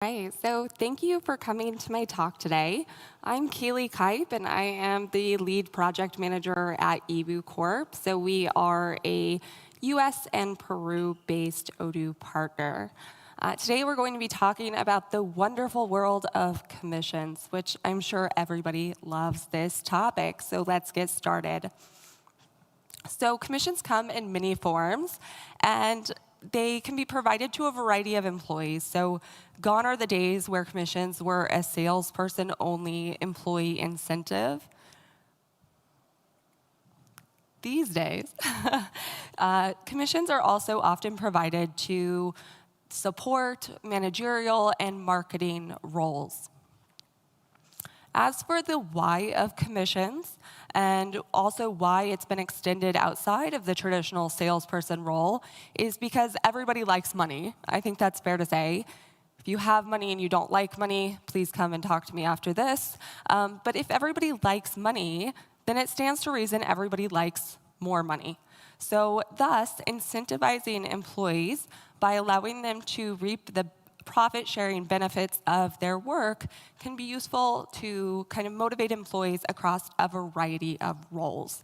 Right, so thank you for coming to my talk today. I'm Kaylee Kipe, and I am the lead project manager at Ebu Corp. So we are a US and Peru-based Odoo partner. Today we're going to be talking about the wonderful world of commissions, which I'm sure everybody loves this topic. So let's get started. So commissions come in many forms, and they can be provided to a variety of employees. So gone are the days where commissions were a salesperson-only employee incentive. These days, commissions are also often provided to support, managerial, and marketing roles. As for the why of commissions, and also why it's been extended outside of the traditional salesperson role, is because everybody likes money. I think that's fair to say. If you have money and you don't like money, please come and talk to me after this. But if everybody likes money, then it stands to reason everybody likes more money. So thus, incentivizing employees by allowing them to reap the profit-sharing benefits of their work can be useful to kind of motivate employees across a variety of roles.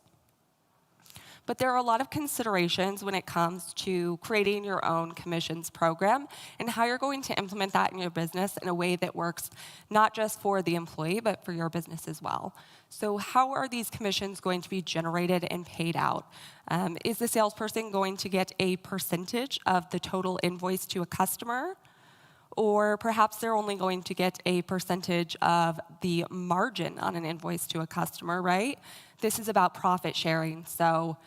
But there are a lot of considerations when it comes to creating your own commissions program and how you're going to implement that in your business in a way that works not just for the employee, but for your business as well. So how are these commissions going to be generated and paid out? Is the salesperson going to get a percentage of the total invoice to a customer? Or perhaps they're only going to get a percentage of the margin on an invoice to a customer, right? This is about profit sharing, so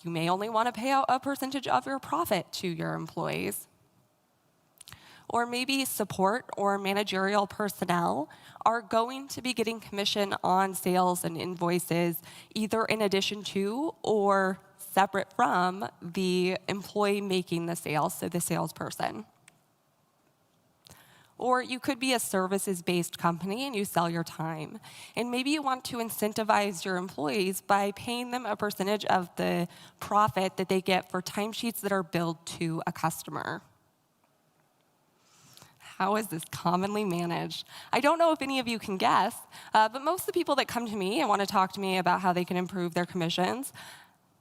you may only want to pay out a percentage of your profit to your employees. Or maybe support or managerial personnel are going to be getting commission on sales and invoices either in addition to or separate from the employee making the sale, so the salesperson. Or you could be a services-based company and you sell your time. And maybe you want to incentivize your employees by paying them a percentage of the profit that they get for timesheets that are billed to a customer. How is this commonly managed? I don't know if any of you can guess, but most of the people that come to me and want to talk to me about how they can improve their commissions,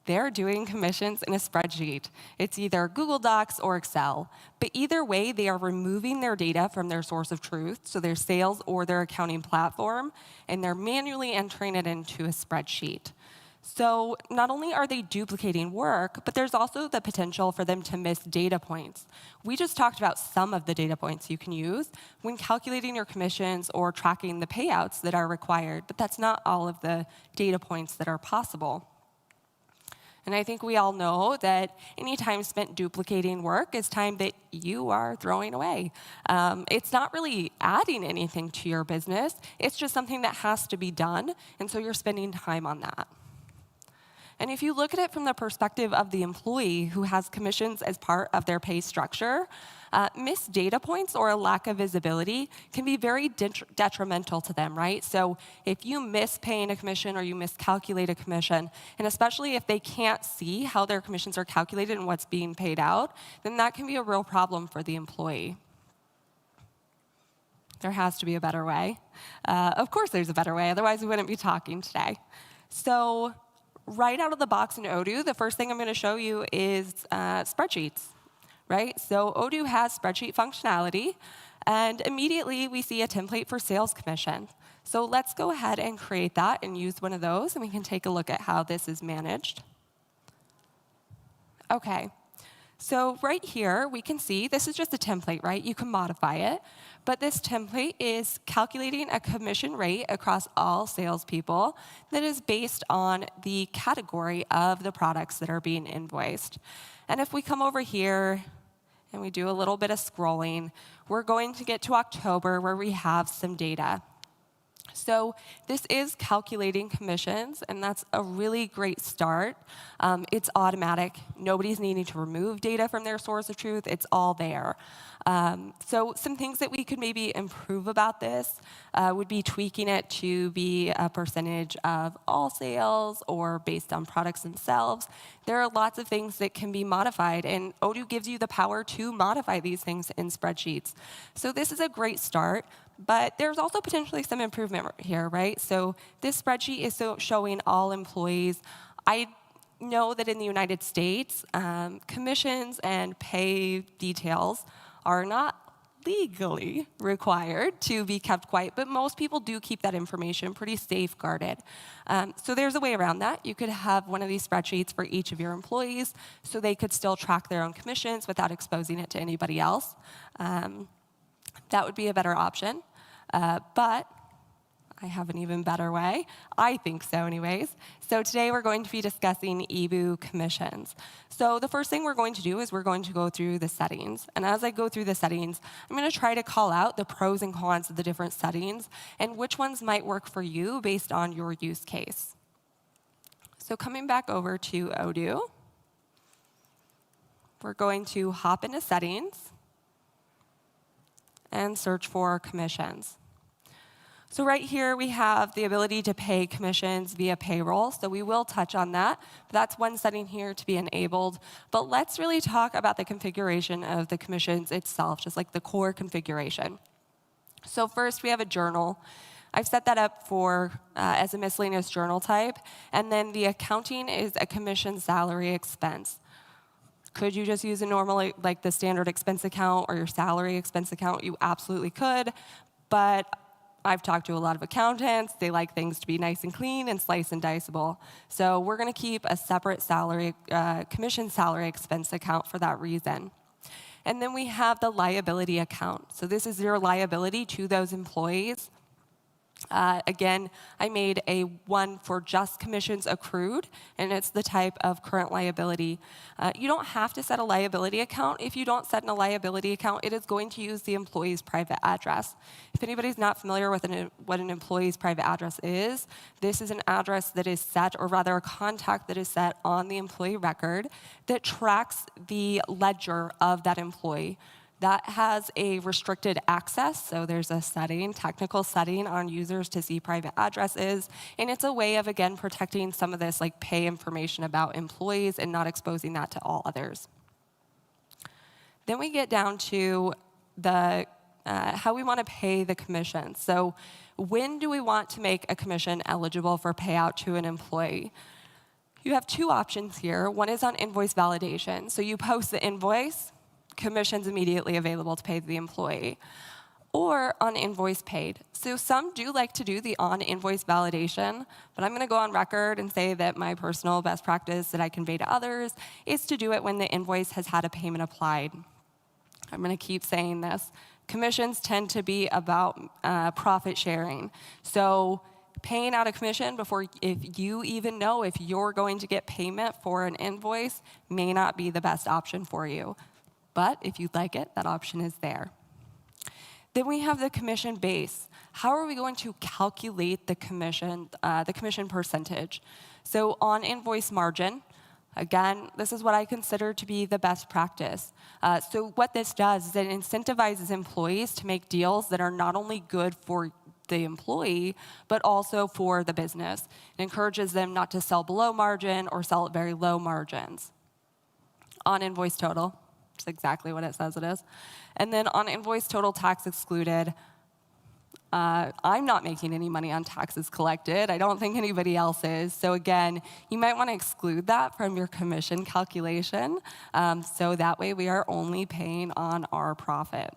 they're doing commissions in a spreadsheet. It's either Google Docs or Excel. But either way, they are removing their data from their source of truth, so their sales or their accounting platform, and they're manually entering it into a spreadsheet. So not only are they duplicating work, but there's also the potential for them to miss data points. We just talked about some of the data points you can use when calculating your commissions or tracking the payouts that are required, but that's not all of the data points that are possible. And I think we all know that any time spent duplicating work is time that you are throwing away. It's not really adding anything to your business. It's just something that has to be done, and so you're spending time on that. And if you look at it from the perspective of the employee who has commissions as part of their pay structure, missed data points or a lack of visibility can be very detrimental to them, right? So if you miss paying a commission or you miscalculate a commission, and especially if they can't see how their commissions are calculated and what's being paid out, then that can be a real problem for the employee. There has to be a better way. Of course there's a better way, otherwise we wouldn't be talking today. So right out of the box in Odoo, the first thing I'm going to show you is spreadsheets, right? So Odoo has spreadsheet functionality, and immediately we see a template for sales commission. So let's go ahead and create that and use one of those, and we can take a look at how this is managed. OK. So right here, we can see this is just a template, right? You can modify it. But this template is calculating a commission rate across all salespeople that is based on the category of the products that are being invoiced. And if we come over here and we do a little bit of scrolling, we're going to get to October where we have some data. So this is calculating commissions, and that's a really great start. It's automatic. Nobody's needing to remove data from their source of truth. It's all there. So some things that we could maybe improve about this would be tweaking it to be a percentage of all sales or based on products themselves. There are lots of things that can be modified, and Odoo gives you the power to modify these things in spreadsheets. So this is a great start. But there's also potentially some improvement here, right? So this spreadsheet is showing all employees. I know that in the United States, commissions and pay details are not legally required to be kept quiet, but most people do keep that information pretty safeguarded. So there's a way around that. You could have one of these spreadsheets for each of your employees so they could still track their own commissions without exposing it to anybody else. That would be a better option. But I have an even better way. I think so anyways. So today we're going to be discussing Odoo commissions. So the first thing we're going to do is we're going to go through the settings. And as I go through the settings, I'm going to try to call out the pros and cons of the different settings and which ones might work for you based on your use case. So coming back over to Odoo, we're going to hop into settings and search for commissions. So right here, we have the ability to pay commissions via payroll. So we will touch on that. But that's one setting here to be enabled. But let's really talk about the configuration of the commissions itself, just like the core configuration. So first, we have a journal. I've set that up for as a miscellaneous journal type. And then the accounting is a commission salary expense. Could you just use a normal, like the standard expense account or your salary expense account? You absolutely could, but I've talked to a lot of accountants. They like things to be nice and clean and slice and diceable. So we're going to keep a separate commission salary expense account for that reason. And then we have the liability account. So this is your liability to those employees. Again, I made a one for just commissions accrued, and it's the type of current liability. You don't have to set a liability account. If you don't set a liability account, it is going to use the employee's private address. If anybody's not familiar with what an employee's private address is, this is an address that is set, or rather a contact that is set on the employee record that tracks the ledger of that employee. That has a restricted access, so there's a setting, technical setting on users to see private addresses, and it's a way of, again, protecting some of this like pay information about employees and not exposing that to all others. Then we get down to the how we want to pay the commission. So when do we want to make a commission eligible for payout to an employee? You have two options here. One is on invoice validation. So you post the invoice, commissions immediately available to pay the employee, or on invoice paid. So some do like to do the on invoice validation, but I'm going to go on record and say that my personal best practice that I convey to others is to do it when the invoice has had a payment applied. I'm going to keep saying this. Commissions tend to be about profit sharing. So paying out a commission before if you even know if you're going to get payment for an invoice may not be the best option for you. But if you'd like it, that option is there. Then we have the commission base. How are we going to calculate the commission percentage? So on invoice margin, again, this is what I consider to be the best practice. So what this does is it incentivizes employees to make deals that are not only good for the employee, but also for the business. It encourages them not to sell below margin or sell at very low margins. On invoice total. It's exactly what it says it is. And then on invoice total tax excluded, I'm not making any money on taxes collected. I don't think anybody else is. So again, you might want to exclude that from your commission calculation. So that way we are only paying on our profit.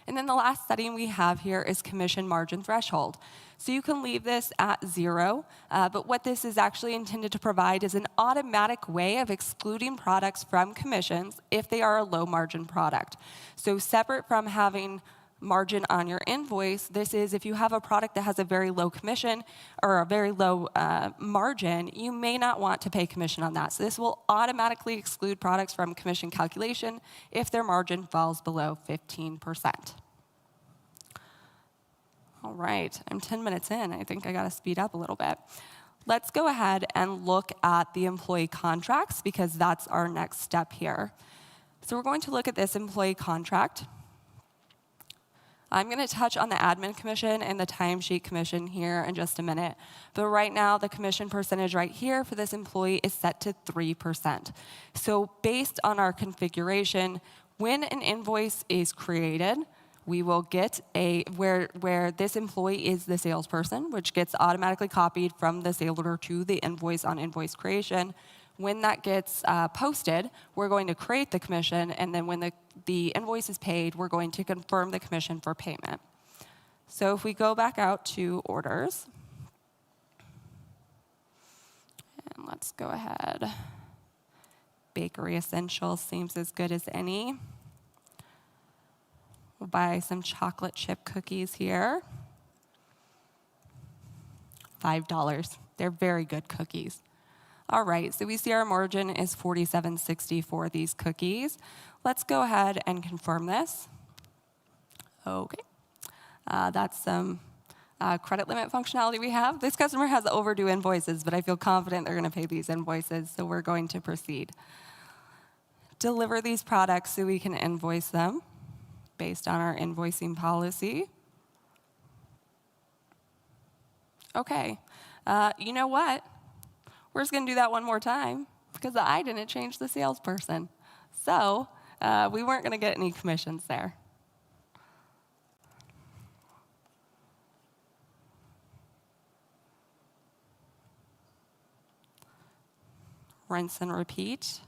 And then the last setting we have here is commission margin threshold. So you can leave this at 0, but what this is actually intended to provide is an automatic way of excluding products from commissions if they are a low margin product. So separate from having margin on your invoice, this is if you have a product that has a very low commission or a very low margin, you may not want to pay commission on that. So this will automatically exclude products from commission calculation if their margin falls below 15%. All right, I'm 10 minutes in. I think I got to speed up a little bit. Let's go ahead and look at the employee contracts because that's our next step here. So we're going to look at this employee contract. I'm going to touch on the admin commission and the timesheet commission here in just a minute. But right now, the commission percentage right here for this employee is set to 3%. So based on our configuration, when an invoice is created, we will get where this employee is the salesperson, which gets automatically copied from the sales order to the invoice on invoice creation. When that gets posted, we're going to create the commission, and then when the invoice is paid, we're going to confirm the commission for payment. So if we go back out to orders, and let's go ahead. Bakery Essentials seems as good as any. We'll buy some chocolate chip cookies here. $5. They're very good cookies. All right, so we see our margin is $47.60 for these cookies. Let's go ahead and confirm this. Okay, that's some credit limit functionality we have. This customer has overdue invoices, but I feel confident they're gonna pay these invoices, so we're going to proceed. Deliver these products so we can invoice them based on our invoicing policy. Okay, you know what? We're just going to do that one more time because I didn't change the salesperson. So we weren't going to get any commissions there. Rinse and repeat.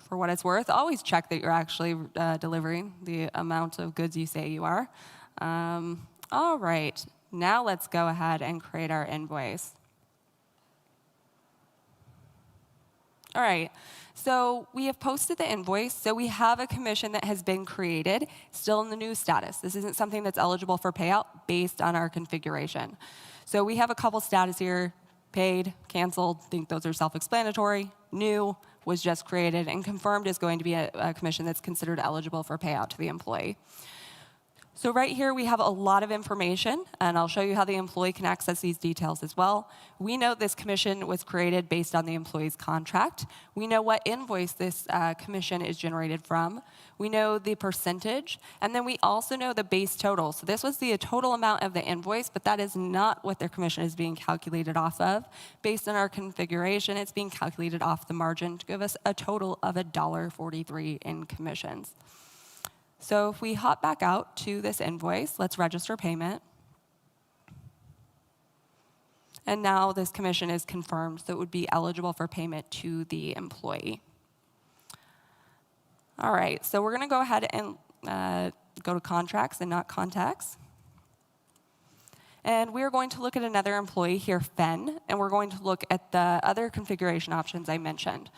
For what it's worth, always check that you're actually delivering the amount of goods you say you are. All right, now let's go ahead and create our invoice. All right, so we have posted the invoice, so we have a commission that has been created, still in the new status. This isn't something that's eligible for payout based on our configuration. So we have a couple status here, paid, canceled, think those are self-explanatory, new, was just created, and confirmed is going to be a commission that's considered eligible for payout to the employee. So right here, we have a lot of information, and I'll show you how the employee can access these details as well. We know this commission was created based on the employee's contract. We know what invoice this commission is generated from. We know the percentage, and then we also know the base total. So this was the total amount of the invoice, but that is not what their commission is being calculated off of. Based on our configuration, it's being calculated off the margin to give us a total of $1.43 in commissions. So if we hop back out to this invoice, let's register payment. And now this commission is confirmed, so it would be eligible for payment to the employee. All right, so we're going to go ahead and go to contracts and not contacts. And we're going to look at another employee here, Fen, and we're going to look at the other configuration options I mentioned.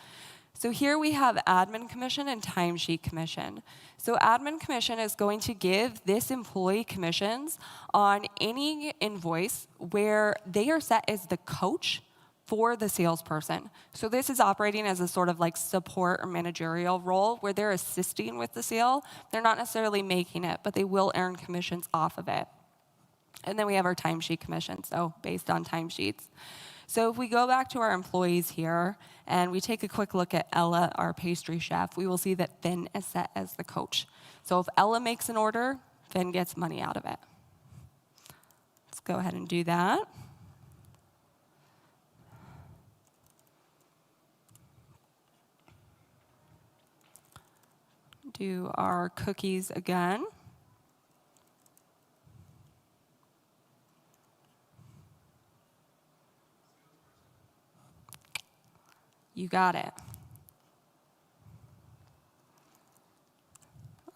So here we have admin commission and timesheet commission. So admin commission is going to give this employee commissions on any invoice where they are set as the coach for the salesperson. So this is operating as a sort of like support or managerial role where they're assisting with the sale. They're not necessarily making it, but they will earn commissions off of it. And then we have our timesheet commission, so based on timesheets. So if we go back to our employees here and we take a quick look at Ella, our pastry chef, we will see that Finn is set as the coach. So if Ella makes an order, Finn gets money out of it. Let's go ahead and do that. Do our cookies again. You got it.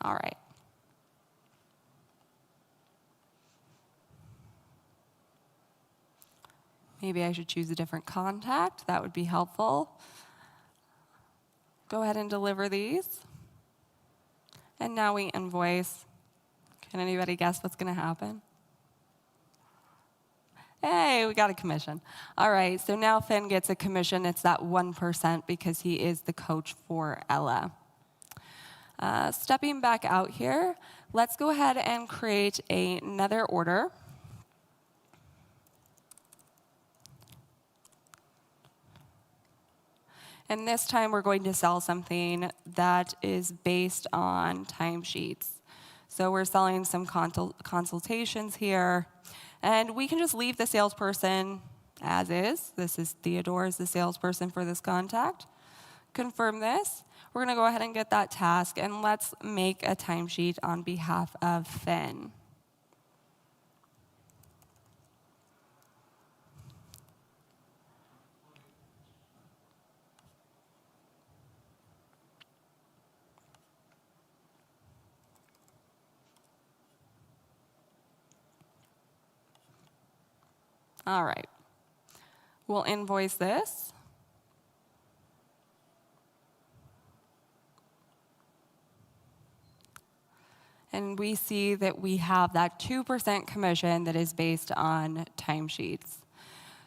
All right. Maybe I should choose a different contact. That would be helpful. Go ahead and deliver these. And now we invoice. Can anybody guess what's going to happen? Hey, we got a commission. All right, so now Finn gets a commission. It's that 1% because he is the coach for Ella. Stepping back out here, Let's go ahead and create another order. And this time, we're going to sell something that is based on timesheets. So we're selling some consultations here. And we can just leave the salesperson as is. This is Theodore as the salesperson for this contact. Confirm this. We're going to go ahead and get that task. And let's make a timesheet on behalf of Finn. All right. We'll invoice this. And we see that we have that 2% commission that is based on timesheets.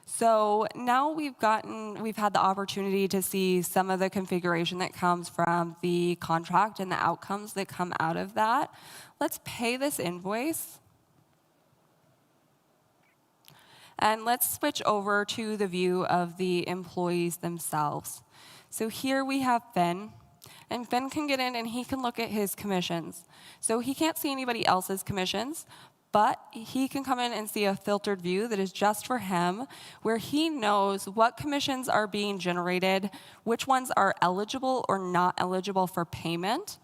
So now we've had the opportunity to see some of the configuration that comes from the contract and the outcomes that come out of that. Let's pay this invoice. And let's switch over to the view of the employees themselves. So here we have Finn. And Finn can get in and he can look at his commissions. So he can't see anybody else's commissions, but he can come in and see a filtered view that is just for him, where he knows what commissions are being generated, which ones are eligible or not eligible for payment.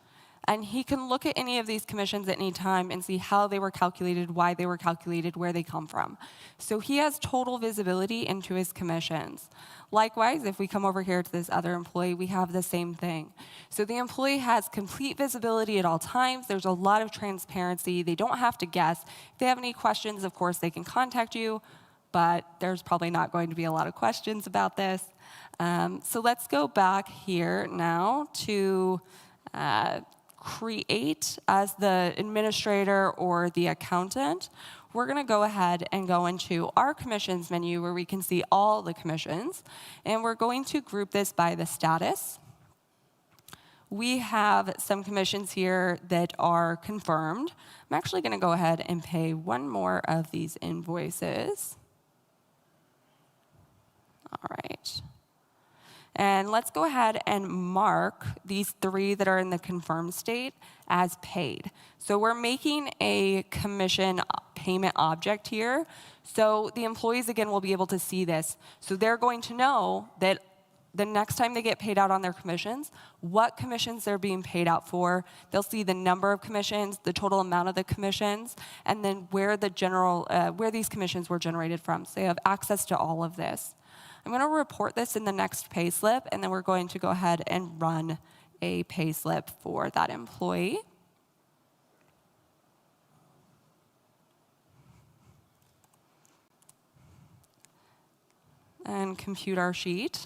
And he can look at any of these commissions at any time and see how they were calculated, why they were calculated, where they come from. So he has total visibility into his commissions. Likewise, if we come over here to this other employee, we have the same thing. So the employee has complete visibility at all times. There's a lot of transparency. They don't have to guess. If they have any questions, of course, they can contact you, but there's probably not going to be a lot of questions about this. So let's go back here now to create as the administrator or the accountant. We're going to go ahead and go into our commissions menu where we can see all the commissions. And we're going to group this by the status. We have some commissions here that are confirmed. I'm actually going to go ahead and pay one more of these invoices. All right. And let's go ahead and mark these 3 that are in the confirmed state as paid. So we're making a commission payment object here. So the employees, again, will be able to see this. So they're going to know that the next time they get paid out on their commissions, what commissions they're being paid out for. They'll see the number of commissions, the total amount of the commissions, and then where these commissions were generated from. So they have access to all of this. I'm going to report this in the next pay slip, and then we're going to go ahead and run a pay slip for that employee. And compute our sheet.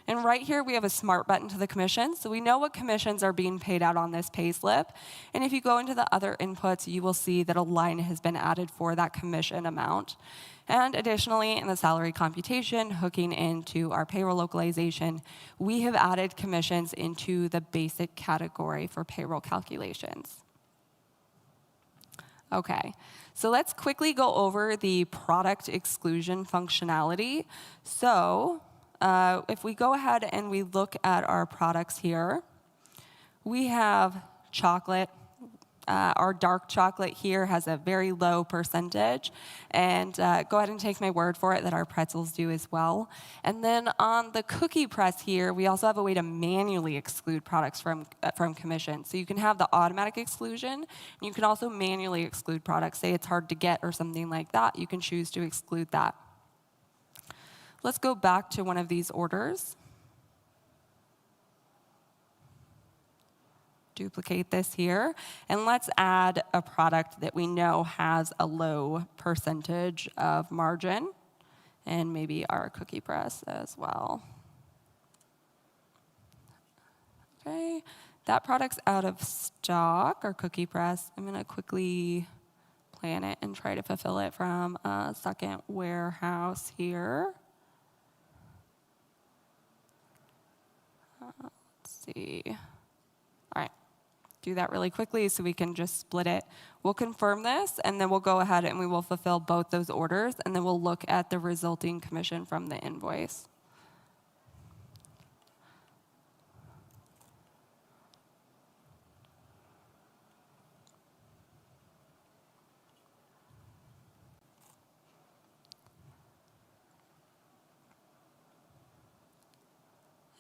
And right here, we have a smart button to the commission. So we know what commissions are being paid out on this pay slip. And if you go into the other inputs, you will see that a line has been added for that commission amount. And additionally, in the salary computation, hooking into our payroll localization, we have added commissions into the basic category for payroll calculations. Okay, so let's quickly go over the product exclusion functionality. So if we go ahead and we look at our products here, we have chocolate. Our dark chocolate here has a very low percentage. And go ahead and take my word for it that our pretzels do as well. And then on the cookie press here, we also have a way to manually exclude products from commission. So you can have the automatic exclusion. And you can also manually exclude products. Say it's hard to get or something like that. You can choose to exclude that. Let's go back to one of these orders. Duplicate this here, and let's add a product that we know has a low percentage of margin, and maybe our cookie press as well. Okay, that product's out of stock, our cookie press. I'm going to quickly plan it and try to fulfill it from a second warehouse here. Let's see. All right. do that really quickly so we can just split it. We'll confirm this, and then we'll go ahead and we will fulfill both those orders, and then we'll look at the resulting commission from the invoice.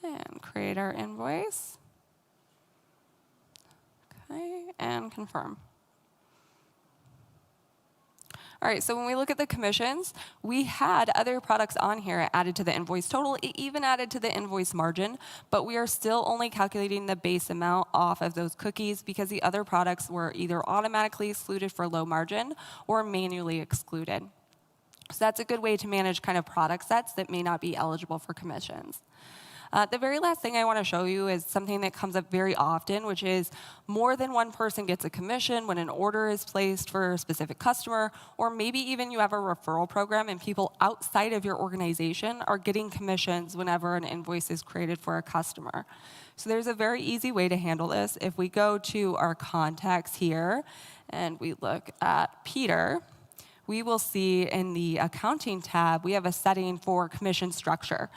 And create our invoice. Okay, and confirm. All right, so when we look at the commissions, we had other products on here added to the invoice total. It even added to the invoice margin, but we are still only calculating the base amount off of those cookies because the other products were either automatically excluded for low margin or manually excluded. So that's a good way to manage kind of product sets that may not be eligible for commissions. The very last thing I want to show you is something that comes up very often, which is more than one person gets a commission when an order is placed for a specific customer, or maybe even you have a referral program and people outside of your organization are getting commissions whenever an invoice is created for a customer. So there's a very easy way to handle this. If we go to our contacts here and we look at Peter, we will see in the accounting tab, we have a setting for commission structure.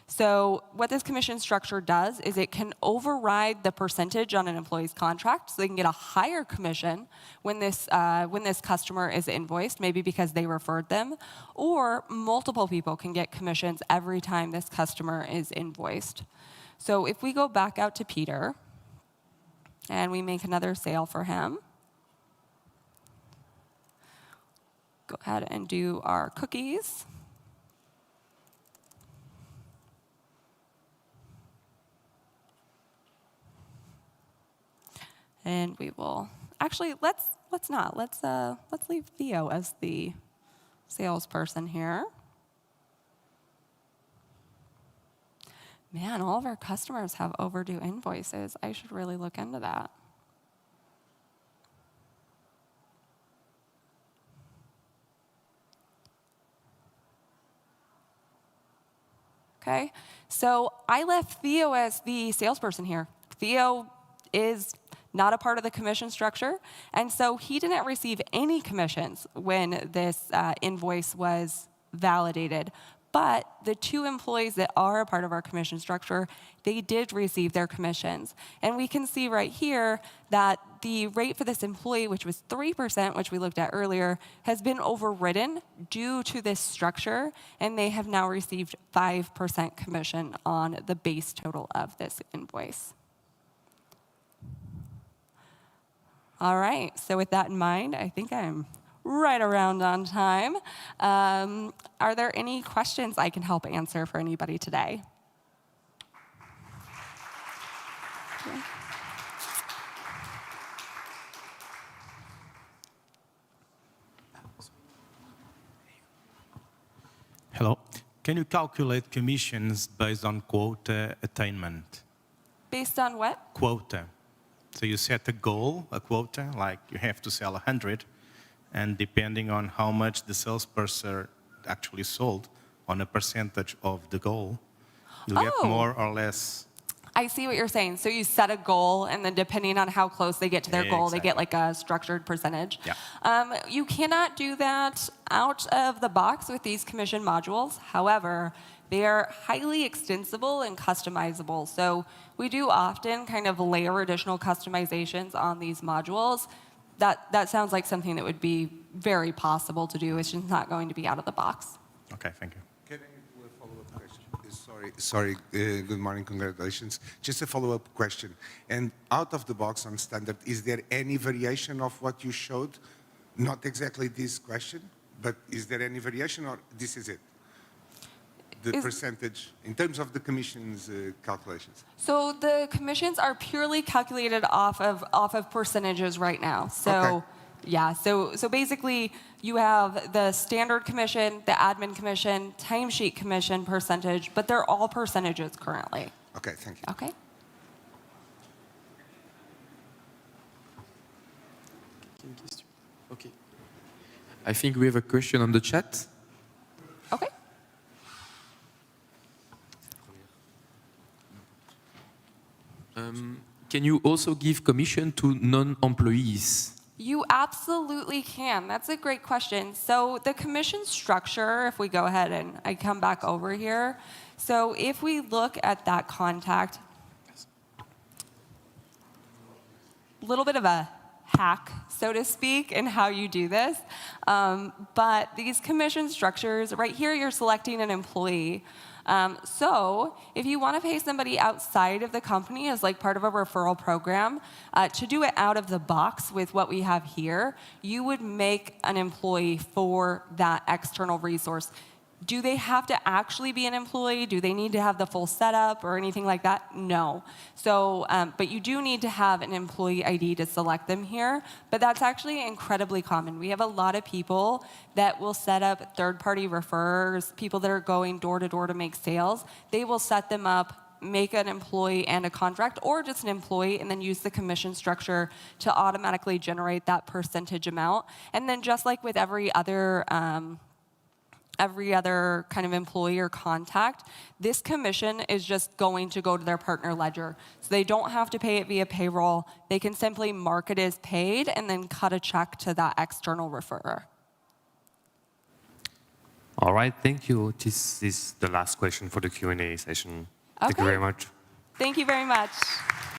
So what this commission structure does is it can override the percentage on an employee's contract, so they can get a higher commission when this customer is invoiced, maybe because they referred them, or multiple people can get commissions every time this customer is invoiced. So if we go back out to Peter and we make another sale for him, go ahead and do our cookies. And we will actually let's leave Theo as the salesperson here. Man, all of our customers have overdue invoices. I should really look into that. Okay, so I left Theo as the salesperson here. Theo is not a part of the commission structure, and so he didn't receive any commissions when this invoice was validated. But the two employees that are a part of our commission structure, they did receive their commissions. And we can see right here that the rate for this employee, which was 3%, which we looked at earlier, has been overridden due to this structure, and they have now received 5% commission on the base total of this invoice. All right, so with that in mind, I think I'm right around on time. Are there any questions I can help answer for anybody today? Okay. Hello. Can you calculate commissions based on quota attainment? Based on what? Quota. So you set a goal, a quota, like you have to sell 100, and depending on how much the salesperson actually sold on a percentage of the goal, you get more or less. I see what you're saying. So you set a goal, and then depending on how close they get to their goal, they get like a structured percentage. Yeah. You cannot do that out of the box with these commission modules. However, they are highly extensible and customizable. So we do often kind of layer additional customizations on these modules. That sounds like something that would be very possible to do. It's just not going to be out of the box. Okay, thank you. Can I do a follow-up question? Sorry. Good morning, congratulations. Just a follow-up question. And out of the box on standard, is there any variation of what you showed? Not exactly this question, but is there any variation, or this is it? The percentage in terms of the commissions calculations? So the commissions are purely calculated off of percentages right now. So okay. Yeah, so basically you have the standard commission, the admin commission, timesheet commission percentage, but they're all percentages currently. Okay, thank you. Okay. Okay. I think we have a question on the chat. Okay. Can you also give commission to non-employees? You absolutely can. That's a great question. So the commission structure, if we go ahead and I come back over here. So if we look at that contact, a little bit of a hack, so to speak, in how you do this. But these commission structures, right here, you're selecting an employee. So if you want to pay somebody outside of the company as like part of a referral program, to do it out of the box with what we have here, you would make an employee for that external resource. Do they have to actually be an employee? Do they need to have the full setup or anything like that? No. So, but you do need to have an employee ID to select them here, but that's actually incredibly common. We have a lot of people that will set up third-party referrers, people that are going door to door to make sales. They will set them up, make an employee and a contract, or just an employee, and then use the commission structure to automatically generate that percentage amount. And then just like with every other kind of employee or contact, this commission is just going to go to their partner ledger. So they don't have to pay it via payroll. They can simply mark it as paid and then cut a check to that external referrer. All right, thank you. This is the last question for the Q&A session. Thank you Okay. very much. Thank you very much.